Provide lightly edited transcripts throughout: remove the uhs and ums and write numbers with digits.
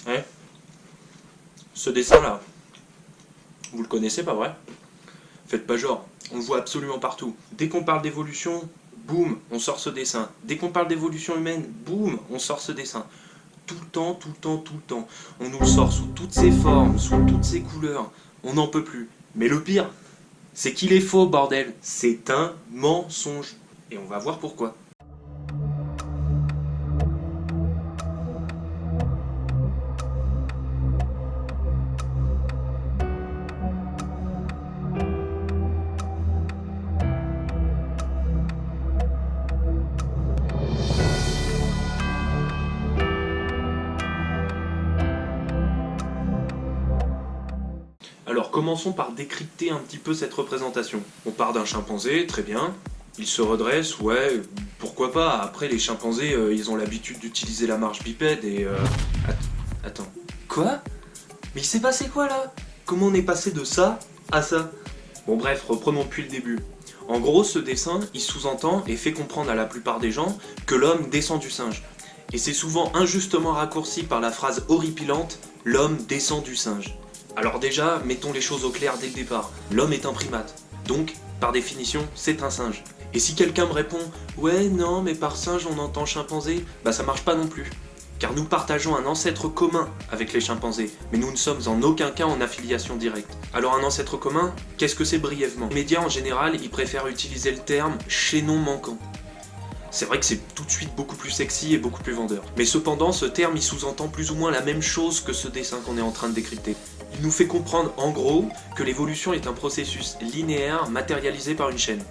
Ouais. Ce dessin-là, vous le connaissez, pas vrai? Faites pas genre, on le voit absolument partout. Dès qu'on parle d'évolution, boum, on sort ce dessin. Dès qu'on parle d'évolution humaine, boum, on sort ce dessin. Tout le temps, tout le temps, tout le temps. On nous le sort sous toutes ses formes, sous toutes ses couleurs. On n'en peut plus. Mais le pire, c'est qu'il est faux, bordel. C'est un mensonge. Et on va voir pourquoi. Alors commençons par décrypter un petit peu cette représentation. On part d'un chimpanzé, très bien. Il se redresse, ouais, pourquoi pas. Après les chimpanzés, ils ont l'habitude d'utiliser la marche bipède et... Attends. Quoi? Mais il s'est passé quoi là? Comment on est passé de ça à ça? Bon bref, reprenons depuis le début. En gros, ce dessin, il sous-entend et fait comprendre à la plupart des gens que l'homme descend du singe. Et c'est souvent injustement raccourci par la phrase horripilante « l'homme descend du singe ». Alors déjà, mettons les choses au clair dès le départ. L'homme est un primate. Donc, par définition, c'est un singe. Et si quelqu'un me répond « ouais, non, mais par singe on entend chimpanzé », bah ça marche pas non plus. Car nous partageons un ancêtre commun avec les chimpanzés, mais nous ne sommes en aucun cas en affiliation directe. Alors un ancêtre commun, qu'est-ce que c'est brièvement? Les médias en général, ils préfèrent utiliser le terme « chaînon manquant ». C'est vrai que c'est tout de suite beaucoup plus sexy et beaucoup plus vendeur. Mais cependant, ce terme il sous-entend plus ou moins la même chose que ce dessin qu'on est en train de décrypter. Il nous fait comprendre en gros que l'évolution est un processus linéaire matérialisé par une chaîne.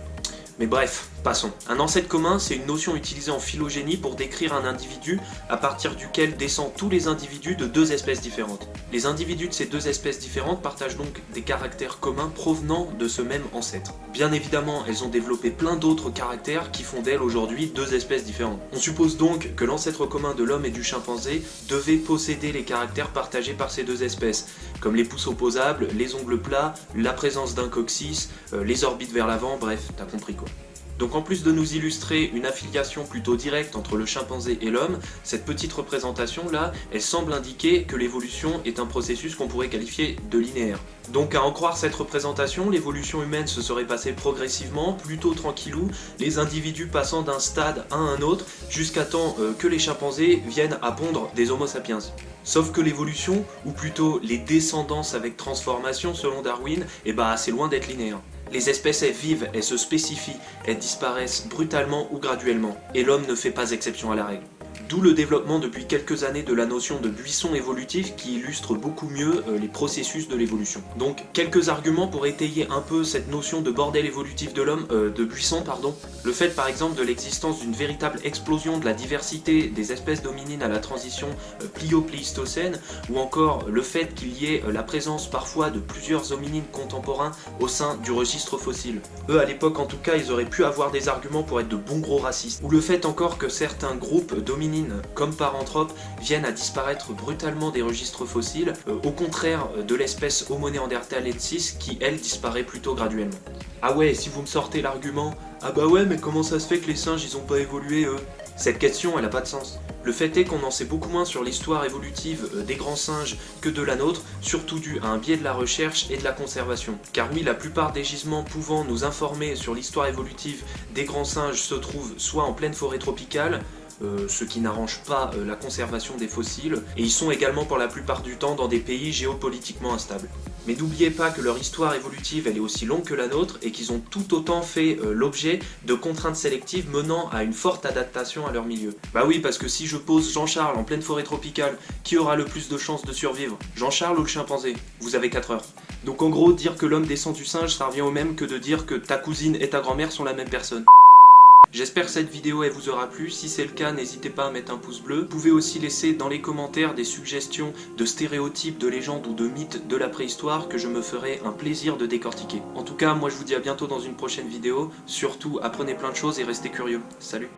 Mais bref, passons. Un ancêtre commun, c'est une notion utilisée en phylogénie pour décrire un individu à partir duquel descendent tous les individus de deux espèces différentes. Les individus de ces deux espèces différentes partagent donc des caractères communs provenant de ce même ancêtre. Bien évidemment, elles ont développé plein d'autres caractères qui font d'elles aujourd'hui deux espèces différentes. On suppose donc que l'ancêtre commun de l'homme et du chimpanzé devait posséder les caractères partagés par ces deux espèces, comme les pouces opposables, les ongles plats, la présence d'un coccyx, les orbites vers l'avant, bref, t'as compris quoi. Donc en plus de nous illustrer une affiliation plutôt directe entre le chimpanzé et l'homme, cette petite représentation là, elle semble indiquer que l'évolution est un processus qu'on pourrait qualifier de linéaire. Donc à en croire cette représentation, l'évolution humaine se serait passée progressivement, plutôt tranquillou, les individus passant d'un stade à un autre, jusqu'à temps que les chimpanzés viennent à pondre des homo sapiens. Sauf que l'évolution, ou plutôt les descendances avec transformation selon Darwin, c'est loin d'être linéaire. Les espèces elles vivent, elles se spécifient, elles disparaissent brutalement ou graduellement, et l'homme ne fait pas exception à la règle. D'où le développement depuis quelques années de la notion de buisson évolutif qui illustre beaucoup mieux les processus de l'évolution. Donc quelques arguments pour étayer un peu cette notion de bordel évolutif de l'homme, de buisson pardon. Le fait par exemple de l'existence d'une véritable explosion de la diversité des espèces d'hominines à la transition plio-pléistocène, ou encore le fait qu'il y ait la présence parfois de plusieurs hominines contemporains au sein du registre fossile. Eux à l'époque en tout cas ils auraient pu avoir des arguments pour être de bons gros racistes. Ou le fait encore que certains groupes d'hominines comme paranthropes viennent à disparaître brutalement des registres fossiles, au contraire de l'espèce Homo neanderthalensis qui elle disparaît plutôt graduellement. Ah ouais, si vous me sortez l'argument « ah bah ouais mais comment ça se fait que les singes ils ont pas évolué eux ?» Cette question elle a pas de sens. Le fait est qu'on en sait beaucoup moins sur l'histoire évolutive des grands singes que de la nôtre, surtout dû à un biais de la recherche et de la conservation. Car oui, la plupart des gisements pouvant nous informer sur l'histoire évolutive des grands singes se trouvent soit en pleine forêt tropicale, ce qui n'arrange pas la conservation des fossiles, et ils sont également pour la plupart du temps dans des pays géopolitiquement instables. Mais n'oubliez pas que leur histoire évolutive elle est aussi longue que la nôtre et qu'ils ont tout autant fait l'objet de contraintes sélectives menant à une forte adaptation à leur milieu. Bah oui, parce que si je pose Jean-Charles en pleine forêt tropicale, qui aura le plus de chances de survivre? Jean-Charles ou le chimpanzé? Vous avez 4 heures. Donc en gros, dire que l'homme descend du singe, ça revient au même que de dire que ta cousine et ta grand-mère sont la même personne. J'espère que cette vidéo elle vous aura plu, si c'est le cas n'hésitez pas à mettre un pouce bleu. Vous pouvez aussi laisser dans les commentaires des suggestions de stéréotypes, de légendes ou de mythes de la préhistoire que je me ferai un plaisir de décortiquer. En tout cas moi je vous dis à bientôt dans une prochaine vidéo, surtout apprenez plein de choses et restez curieux. Salut!